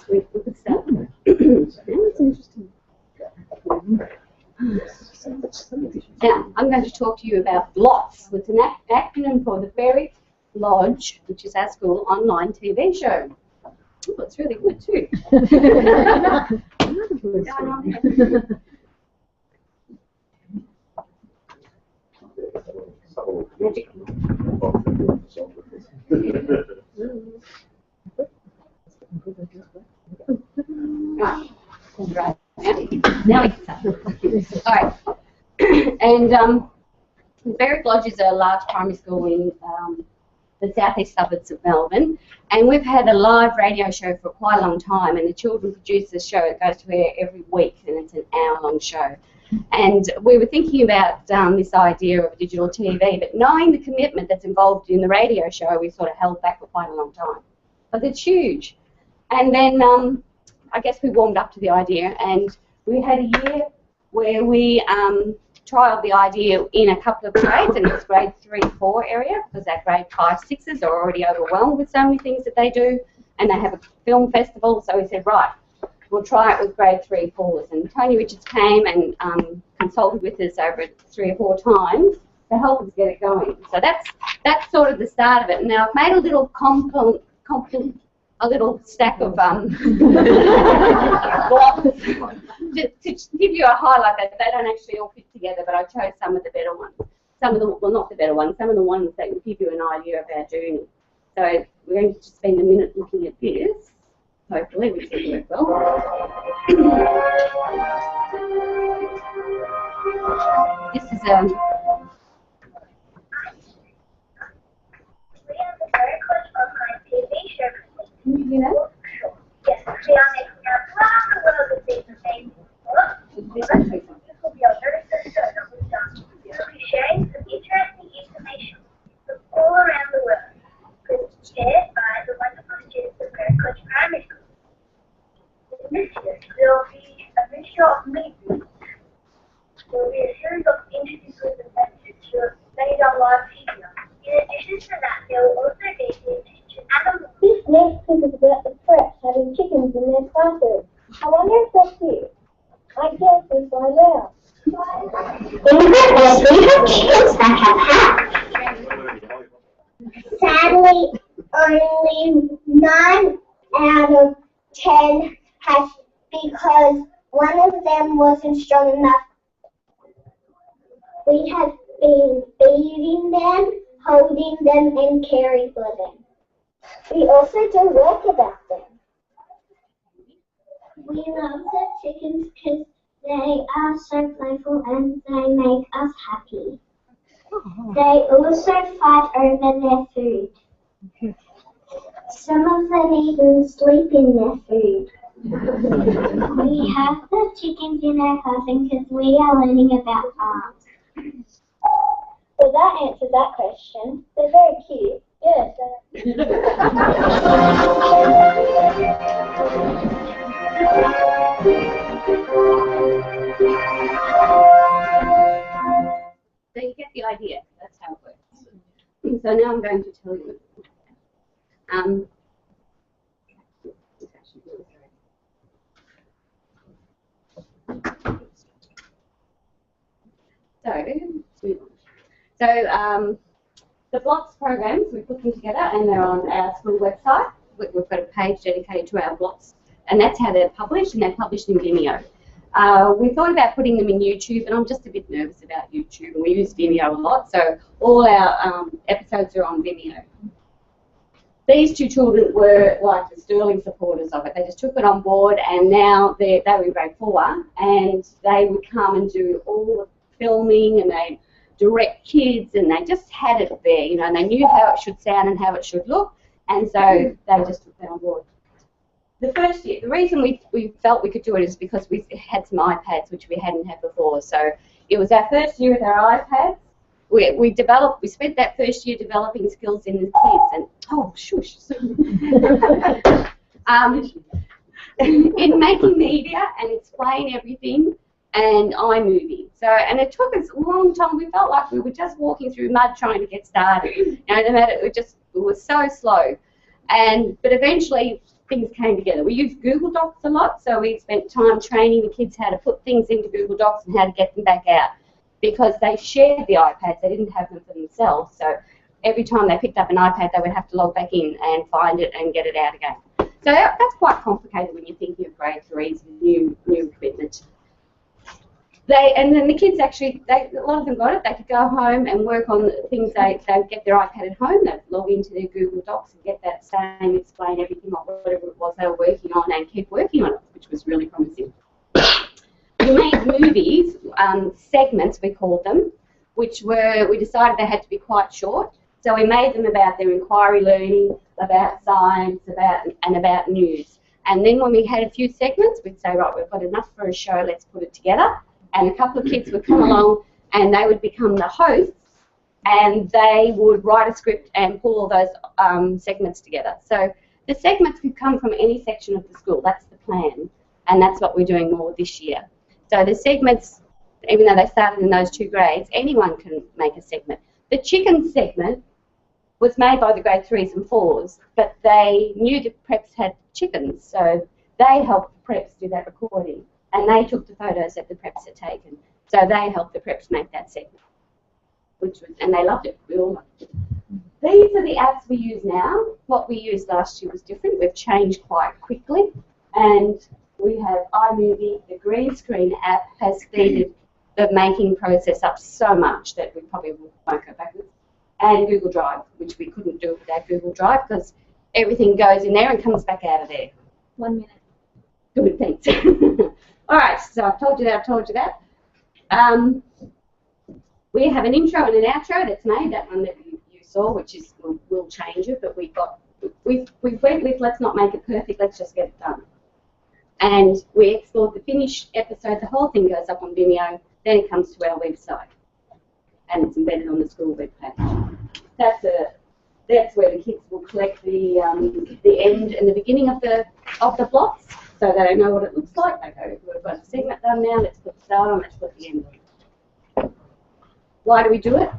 we could start. That's interesting. Now, I'm going to talk to you about BLOTS, which is an acronym for the Berwick Lodge, which is our school online TV show. Oh, it's really good too. Right. Now we can start. All right. And Berwick Lodge is a large primary school in the southeast suburbs of Melbourne, and we've had a live radio show for quite a long time, and the children produce this show. It goes to air every week, and it's an hour-long show. And we were thinking about this idea of digital TV, but knowing the commitment that's involved in the radio show, we sort of held back for quite a long time. But it's huge. And then I guess we warmed up to the idea, and we had a year where we trialled the idea in a couple of grades, and it was grade 3-4 area, because our grade 5-6s are already overwhelmed with so many things that they do, and they have a film festival. So we said, right, we'll try it with grade 3-4s. And Tony Richards came and consulted with us over 3 or 4 times to help us get it going. So that's sort of the start of it. Now I've made a little a little stack of blocks to give you a highlight that they don't actually all fit together, but I chose some of the better ones. Some of the, well, not the better ones, some of the ones that will give you an idea of our journey. So we're going to just spend a minute looking at this. Hopefully we can work well. This is We have a Berwick Lodge Online TV show. Can you do that? Yes, we are making our around the world of these amazing books. You will be our very first show that we've done. We will be sharing some interesting information from all around the world, prepared by the wonderful students of Berwick Lodge Primary School. This year, there will be a mixture of meetings. There will be a series of interviews with investors who have made on live TV. In addition to that, there will also be the attention animals. This next clip is about the Preps having chickens in their classes. I wonder if that's you. I guess we'll find out. In Berwick, we have chickens that have hatched. Sadly, only 9 out of 10 hatched because one of them wasn't strong enough. We have been feeding them, holding them, and caring for them. We also do work about them. We love the chickens because they are so playful and they make us happy. They also fight over their food. Some of them even sleep in their food. We have the chickens in our classroom because we are learning about farms. Well, that answers that question. They're very cute. Yes. So you get the idea. That's how it works. So now I'm going to tell you. So the BLOTS programs, we put them together and they're on our school website. We've got a page dedicated to our BLOTS, and that's how they're published, and they're published in Vimeo. We thought about putting them in YouTube, and I'm just a bit nervous about YouTube. We use Vimeo a lot, so all our episodes are on Vimeo. These 2 children were like the sterling supporters of it. They just took it on board, and now they were in grade 4, and they would come and do all the filming, and they direct kids, and they just had it there, you know, and they knew how it should sound and how it should look, and so they just took that on board. The first year, the reason we felt we could do it is because we had some iPads, which we hadn't had before. So it was our first year with our iPads. We spent that first year developing skills in the kids, and oh shush, in making media and explain everything, and iMovie. So, and it took us a long time. We felt like we were just walking through mud trying to get started. You know, no matter, it was so slow. But eventually, things came together. We used Google Docs a lot, so we spent time training the kids how to put things into Google Docs and how to get them back out, because they shared the iPads, they didn't have them for themselves, so every time they picked up an iPad they would have to log back in and find it and get it out again. So that's quite complicated when you're thinking of grade 3s with new equipment. And then the kids actually, a lot of them got it. They could go home and work on things. They'd get their iPad at home, they'd log into their Google Docs and get that same, explain everything, whatever it was they were working on, and keep working on it, which was really promising. We made movies, segments we called them, which we decided they had to be quite short. So we made them about their inquiry learning, about science, and about news. And then when we had a few segments, we'd say, right, we've got enough for a show, let's put it together. And a couple of kids would come along and they would become the hosts, and they would write a script and pull all those segments together. So the segments could come from any section of the school, that's the plan, and that's what we're doing more this year. So the segments, even though they started in those 2 grades, anyone can make a segment. The chicken segment was made by the grade 3s and 4s, but they knew the preps had chickens, so they helped the preps do that recording. And they took the photos that the preps had taken. So they helped the preps make that segment, and they loved it. We all loved it. These are the apps we use now. What we used last year was different. We've changed quite quickly. And we have iMovie. The green screen app has speeded the making process up so much that we probably won't go backwards. And Google Drive, which we couldn't do without Google Drive, because everything goes in there and comes back out of there. 1 minute. Good, thanks. All right, so I've told you that. We have an intro and an outro that's made, that one that you saw, which is, we'll change it, but we went with let's not make it perfect, let's just get it done. And we explored the finished episode, the whole thing goes up on Vimeo, then it comes to our website, and it's embedded on the school webpage. That's where the kids will collect the end and the beginning of the BLOTS, so they don't know what it looks like. They go, we've got a segment done now, let's put the start on, let's put the end on. Why do we do it?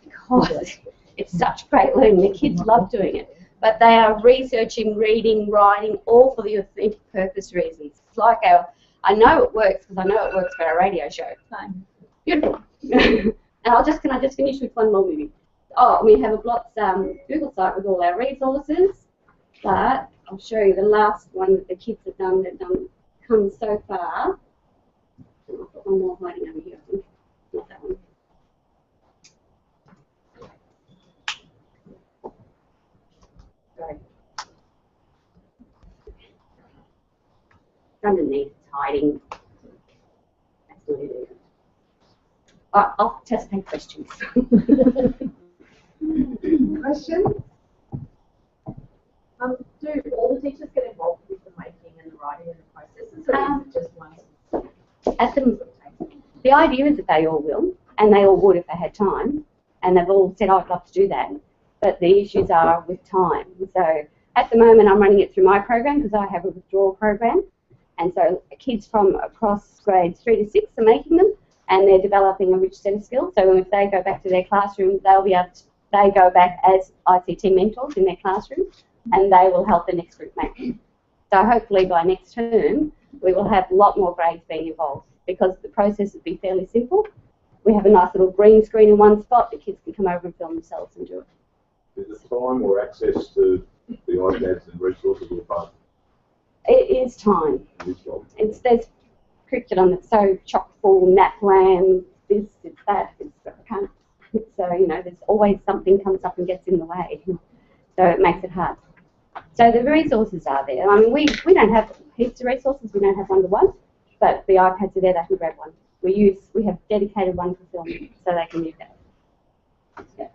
Because it's such great learning. The kids love doing it. But they are researching, reading, writing, all for the authentic purpose reasons. It's like I know it works because I know it works for our radio show. Fine. Beautiful. And can I just finish with one more movie? Oh, we have a BLOTS Google site with all our resources, but I'll show you the last one that the kids have done that come so far. I've got one more hiding over here, I think. Not that one. Sorry. Underneath, it's hiding. That's not it either. I'll just take questions. Question? Do all the teachers get involved with the making and the writing and the processes, or is it just one? The idea is that they all will, and they all would if they had time, and they've all said, I'd love to do that, but the issues are with time. So at the moment I'm running it through my program because I have a withdrawal program, and so kids from across grades 3 to 6 are making them, and they're developing a rich set of skills. So if they go back to their classroom, they'll be able to, they go back as ICT mentors in their classroom, and they will help the next group make them. So hopefully by next term, we will have a lot more grades being involved because the process would be fairly simple. We have a nice little green screen in one spot, the kids can come over and film themselves and do it. Is the time or access to the iPads and resources all part? It is time. There's curriculum that's so chock full, NAPLAN, this, it's that, so, you know, there's always something comes up and gets in the way. So it makes it hard. So the resources are there. I mean, we don't have heaps of resources, we don't have one-to-one, but the iPads are there, they can grab one. We have dedicated one for filming, so they can use that. Yeah.